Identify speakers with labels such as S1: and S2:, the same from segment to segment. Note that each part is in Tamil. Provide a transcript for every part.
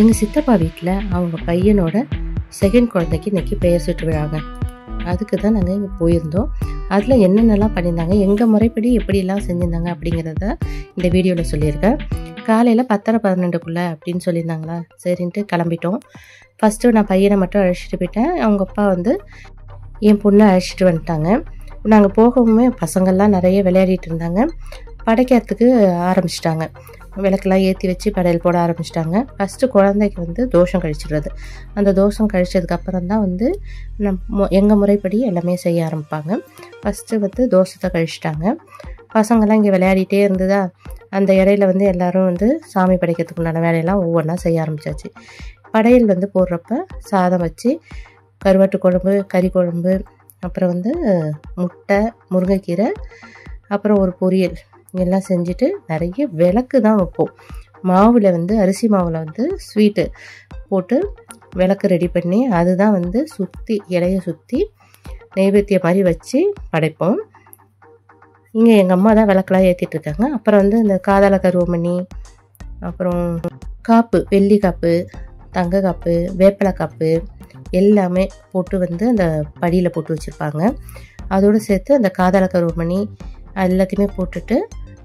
S1: எங்கள் சித்தப்பா வீட்டில் அவங்க பையனோட செகண்ட் குழந்தைக்கு இன்றைக்கி பெயர் சூட்டு விழாங்க. அதுக்கு தான் நாங்கள் இங்கே போயிருந்தோம். அதில் என்னென்னலாம் பண்ணியிருந்தாங்க, எங்கள் முறைப்படி எப்படிலாம் செஞ்சுருந்தாங்க அப்படிங்கிறத இந்த வீடியோவில் சொல்லியிருக்கேன். காலையில் 10:30-12 அப்படின்னு சொல்லியிருந்தாங்களா, சரின்ட்டு கிளம்பிட்டோம். ஃபஸ்ட்டு நான் பையனை மட்டும் அழைச்சிட்டு போயிட்டேன். அவங்க அப்பா என் பொண்ணை அழைச்சிட்டு வந்துட்டாங்க. நாங்கள் போகவுமே பசங்கள்லாம் நிறைய விளையாடிட்டு இருந்தாங்க. படைக்கிறதுக்கு ஆரம்பிச்சிட்டாங்க. விளக்கெல்லாம் ஏற்றி வச்சு படையல் போட ஆரம்பிச்சிட்டாங்க. ஃபஸ்ட்டு குழந்தைக்கு தோஷம் கழிச்சிடுறது. அந்த தோஷம் கழிச்சதுக்கப்புறம் தான் எங்கள் முறைப்படி எல்லாமே செய்ய ஆரம்பிப்பாங்க. ஃபஸ்ட்டு தோஷத்தை கழிச்சிட்டாங்க. பசங்கள்லாம் இங்கே விளையாடிட்டே இருந்ததா, அந்த இடையில எல்லோரும் சாமி படைக்கிறதுக்கு உண்டான வேலையெல்லாம் ஒவ்வொன்றா செய்ய ஆரம்பித்தாச்சு. படையல் போடுறப்ப சாதம் வச்சு கருவாட்டு குழம்பு, கறி குழம்பு, அப்புறம் முட்டை, முருங்கைக்கீரை, அப்புறம் ஒரு பொரியல் எல்லாம் செஞ்சுட்டு நிறைய விளக்கு தான் வைப்போம். மாவில் அரிசி மாவில் ஸ்வீட்டு போட்டு விளக்கு ரெடி பண்ணி அதுதான் சுற்றி இலையை சுற்றி நைவேத்தியம் மாதிரி வச்சு படைப்போம். இங்கே எங்கள் அம்மா தான் விளக்கெல்லாம் ஏற்றிட்டு இருக்காங்க. அப்புறம் இந்த காதால கருவமணி, அப்புறம் காப்பு, வெள்ளி காப்பு, தங்க காப்பு, வேப்பிலை காப்பு எல்லாமே போட்டு அந்த படியில் போட்டு வச்சுருப்பாங்க. அதோடு சேர்த்து அந்த காதால கருவமணி எல்லாத்தையுமே போட்டுட்டு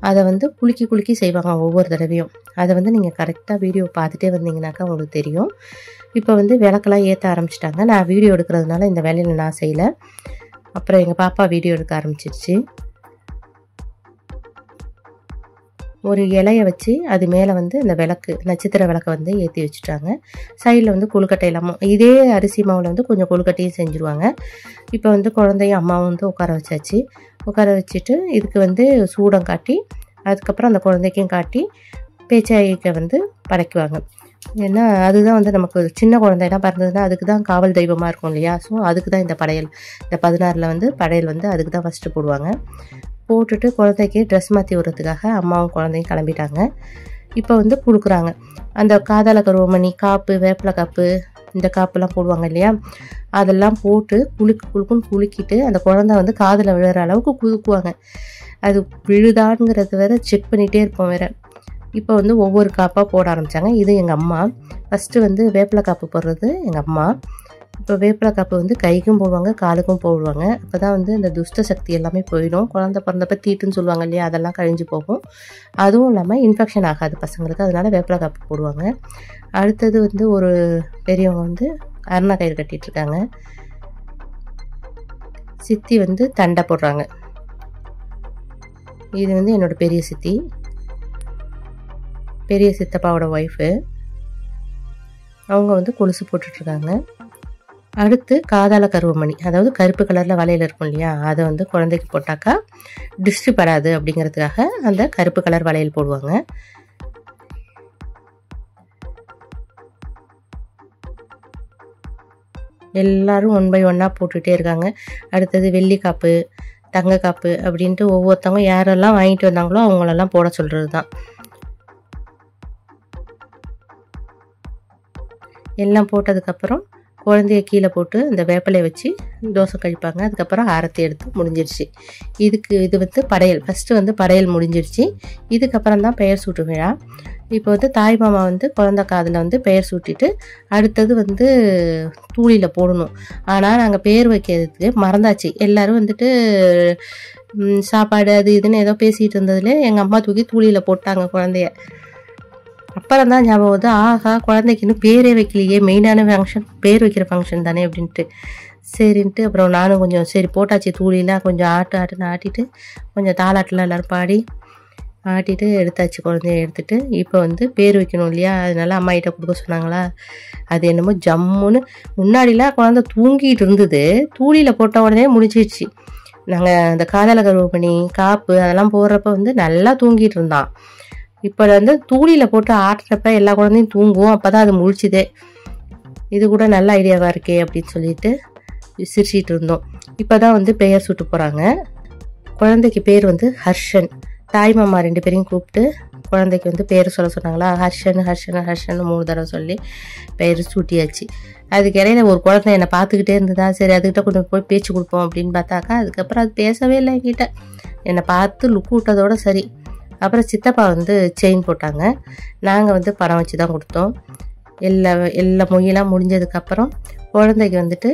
S1: அதை குலுக்கி செய்வாங்க ஒவ்வொரு தடவையும். அதை நீங்கள் கரெக்டாக வீடியோ பார்த்துட்டே வந்தீங்கன்னாக்கா உங்களுக்கு தெரியும். இப்போ விளக்கெல்லாம் ஏற்ற ஆரம்பிச்சிட்டாங்க. நான் வீடியோ எடுக்கிறதுனால இந்த வேலையில் நான் செய்யலை. அப்புறம் எங்கள் பாப்பா வீடியோ எடுக்க ஆரம்பிச்சிருச்சு. ஒரு இலையை வச்சு அது மேலே இந்த விளக்கு, நட்சத்திர விளக்கை ஏற்றி வச்சுட்டாங்க. சைடில் கொழுக்கட்டை இல்லாமல் இதே அரிசி மாவில் கொஞ்சம் கொழுக்கட்டையும் செஞ்சுருவாங்க. இப்போ குழந்தையும் அம்மாவும் உட்கார வச்சாச்சு. உட்கார வச்சுட்டு இதுக்கு சூடம் காட்டி அதுக்கப்புறம் அந்த குழந்தைக்கும் காட்டி பேச்சாய்க்க படைக்குவாங்க. ஏன்னா அதுதான் நமக்கு சின்ன குழந்தைலாம் பிறந்ததுன்னா அதுக்கு தான் காவல் தெய்வமாக இருக்கும் இல்லையா. ஸோ அதுக்கு தான் இந்த படையல், இந்த 16 படையல் அதுக்கு தான் ஃபஸ்ட்டு போடுவாங்க. போட்டுட்டு குழந்தைக்கு ட்ரெஸ் மாற்றி விடுறதுக்காக அம்மாவும் குழந்தையும் கிளம்பிட்டாங்க. இப்போ கொடுக்குறாங்க. அந்த காதால கருவமணி, காப்பு, வேப்பிலை காப்பு, இந்த காப்புலாம் போடுவாங்க இல்லையா, அதெல்லாம் போட்டு குலுக்குன்னு குலுக்கிட்டு அந்த குழந்தை காதில் விழுற அளவுக்கு குலுக்குவாங்க. அது விழுதாங்கிறது வேற செக் பண்ணிகிட்டே இருப்போம் வேற. இப்போ ஒவ்வொரு காப்பாக போட ஆரம்பித்தாங்க. இது எங்கள் அம்மா. ஃபஸ்ட்டு வேப்பிலை காப்பு போடுறது எங்கள் அம்மா. இப்போ வேப்பிலை காப்பு கைக்கும் போடுவாங்க, காலுக்கும் போடுவாங்க. அப்போ தான் இந்த துஷ்ட சக்தி எல்லாமே போயிடும். குழந்தை பிறந்தப்ப தீட்டுன்னு சொல்லுவாங்க இல்லையா, அதெல்லாம் கழிஞ்சு போகும். அதுவும் இல்லாமல் இன்ஃபெக்ஷன் ஆகாது பசங்களுக்கு, அதனால வேப்பிலை காப்பு போடுவாங்க. அடுத்தது ஒரு பெரியவங்க அருணா கயிறு கட்டிகிட்ருக்காங்க. சித்தி தண்டை போடுறாங்க. இது என்னோட பெரிய சித்தி, பெரிய சித்தப்பாவோட ஒய்ஃபு. அவங்க கொலுசு போட்டுட்ருக்காங்க. அடுத்து காதால கருவமணி, அதாவது கருப்பு கலரில் வளையல் இருக்கும் இல்லையா, அதை குழந்தைக்கு போட்டாக்கா டிஸ்ட்ரி படாது அப்படிங்கிறதுக்காக அந்த கருப்பு கலர் வளையல் போடுவாங்க. எல்லாரும் 1 by 1 போட்டுகிட்டே இருக்காங்க. அடுத்தது வெள்ளி காப்பு, தங்க காப்பு அப்படின்ட்டு ஒவ்வொருத்தவங்க யாரெல்லாம் வாங்கிட்டு வந்தாங்களோ அவங்களெல்லாம் போட சொல்கிறது தான். எல்லாம் போட்டதுக்கப்புறம் குழந்தைய கீழே போட்டு அந்த வேப்பிலையை வச்சு தோசை கழிப்பாங்க. அதுக்கப்புறம் ஆரத்தி எடுத்து முடிஞ்சிருச்சு. இது படையல். ஃபஸ்ட்டு படையல் முடிஞ்சிருச்சு. இதுக்கப்புறம் தான் பெயர் சூட்டு விழா. இப்போ தாய் மாமா குழந்தை காதில் பெயர் சூட்டிட்டு அடுத்தது தூளியில் போடணும். ஆனால் நாங்கள் பேர் வைக்கிறதுக்கு மறந்தாச்சு. எல்லோரும் சாப்பாடு அது இதுன்னு ஏதோ பேசிகிட்டு இருந்ததுல எங்கள் அம்மா தூக்கி தூளியில் போட்டாங்க குழந்தைய. அப்புறம் தான் ஞாபகம் வருது, ஆகா குழந்தைக்கு இன்னும் பேரே வைக்கலையே, மெயினான ஃபங்க்ஷன் பேர் வைக்கிற ஃபங்க்ஷன் தானே அப்படின்ட்டு. சரின்ட்டு அப்புறம் நானும் கொஞ்சம் சரி போட்டாச்சு தூளிலாம் கொஞ்சம் ஆட்டுன்னு ஆட்டிட்டு கொஞ்சம் தாலாட்டெலாம் எல்லோரும் பாடி ஆட்டிட்டு எடுத்தாச்சு. குழந்தைய எடுத்துகிட்டு இப்போ பேர் வைக்கணும் இல்லையா, அதனால அம்மா கிட்ட கொடுக்க சொன்னாங்களா. அது என்னமோ ஜம்முன்னு முன்னாடிலாம் குழந்தை தூங்கிட்டு இருந்தது, தூளியில் போட்ட உடனே முடிச்சிடுச்சு. நாங்கள் அந்த காதால கருவமணி, காப்பு அதெல்லாம் போடுறப்ப நல்லா தூங்கிட்டு இருந்தான். இப்போ தூளியில் போட்டு ஆட்டுறப்ப எல்லா குழந்தையும் தூங்குவோம், அப்போ தான் அது முழிச்சுதே. இது கூட நல்ல ஐடியாவாக இருக்கே அப்படின்னு சொல்லிட்டு சிரிச்சிட்டு இருந்தோம். இப்போ தான் பெயர் சூட்டு போகிறாங்க. குழந்தைக்கு பேர் ஹர்ஷன். தாய் மாமா 2 பேரையும் கூப்பிட்டு குழந்தைக்கு பேர் சொல்ல சொன்னாங்களா. ஹர்ஷன் 3 தடவை சொல்லி பெயர் சூட்டியாச்சு. அதுக்கு இடையில ஒரு குழந்தை என்னை பார்த்துக்கிட்டே இருந்ததா, சரி அதுக்கிட்ட கொஞ்சம் போய் பேச்சு கொடுப்போம் அப்படின்னு பார்த்தாக்கா அதுக்கப்புறம் அது பேசவே இல்லை என்கிட்ட. என்னை பார்த்து லுக்கு விட்டதோட சரி. அப்புறம் சித்தப்பா செயின் போட்டாங்க. நாங்கள் பணம் வச்சு தான் கொடுத்தோம். எல்லா மொய்யெல்லாம் முடிஞ்சதுக்கப்புறம் குழந்தைக்கு வந்துட்டு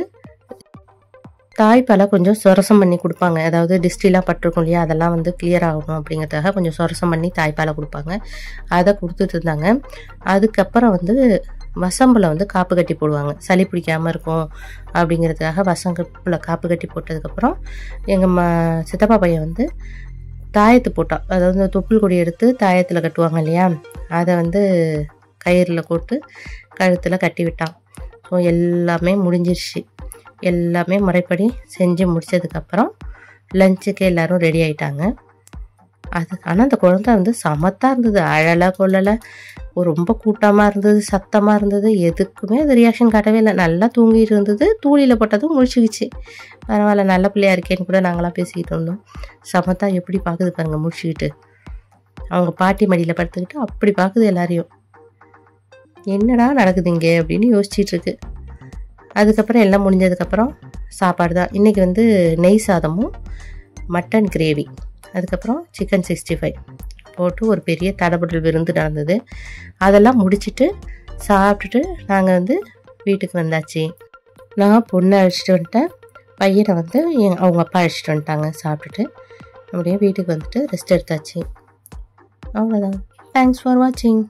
S1: தாய்ப்பாலை கொஞ்சம் சொரசம் பண்ணி கொடுப்பாங்க. அதாவது டிஸ்ட்ரிலாம் பட்டிருக்கும் இல்லையா, அதெல்லாம் வந்து கிளியர் ஆகணும் அப்படிங்கிறதுக்காக கொஞ்சம் சொரசம் பண்ணி தாய்ப்பாலை கொடுப்பாங்க. அதை கொடுத்துட்டு இருந்தாங்க. அதுக்கப்புறம் வந்து வசம்பில் வந்து காப்பு கட்டி போடுவாங்க, சளி பிடிக்காமல் இருக்கும் அப்படிங்கிறதுக்காக. வசம்பில் காப்பு கட்டி போட்டதுக்கப்புறம் எங்கள் சித்தப்பா பையன் வந்து தாயத்து போட்டான். அதாவது இந்த தொப்புள் கொடி எடுத்து தாயத்தில் கட்டுவாங்க இல்லையா, அதை வந்து கயிறில் போட்டு கழுத்தில் கட்டி விட்டான். ஸோ எல்லாமே முடிஞ்சிருச்சு. எல்லாமே முறைப்படி செஞ்சு முடித்ததுக்கப்புறம் லஞ்சுக்கு எல்லோரும் ரெடி ஆகிட்டாங்க. ஆனால் அந்த குழந்தை வந்து சமத்தாக இருந்தது, அழலை கொள்ளலை, ரொம்ப கூட்டமாக இருந்தது, சத்தமாக இருந்தது, எதுக்குமே அது ரியாக்ஷன் காட்டவே இல்லை. நல்லா தூங்கிட்டு இருந்தது. தூளியில் போட்டதும் முழிச்சுக்கிச்சு. பரவாயில்ல, நல்ல பிள்ளையா இருக்கேன்னு கூட நாங்களாம் பேசிக்கிட்டு இருந்தோம். சமத்தா எப்படி பார்க்குது பாருங்கள், முடிச்சுக்கிட்டு அவங்க பாட்டி மடியில் படுத்துக்கிட்டு அப்படி பார்க்குது எல்லாரையும். என்னடா நடக்குது இங்கே அப்படின்னு யோசிச்சிட்ருக்கு. அதுக்கப்புறம் எல்லாம் முடிஞ்சதுக்கப்புறம் சாப்பாடு தான். இன்றைக்கி வந்து நெய் சாதமும் மட்டன் கிரேவி, அதுக்கப்புறம் சிக்கன் 65 போட்டு ஒரு பெரிய தடபுடல் விருந்து நடந்தது. அதெல்லாம் முடிச்சுட்டு சாப்பிட்டுட்டு நாங்கள் வந்து வீட்டுக்கு வந்தாச்சு. நான் பொண்ணை அழைச்சிட்டு வந்துட்டேன், பையனை வந்து அவங்க அப்பா அழைச்சிட்டு வந்துட்டாங்க. சாப்பிட்டுட்டு அப்படியே வீட்டுக்கு வந்துட்டு ரெஸ்ட் எடுத்தாச்சு. அவ்வளோதான். தேங்க்ஸ் ஃபார் வாட்சிங்.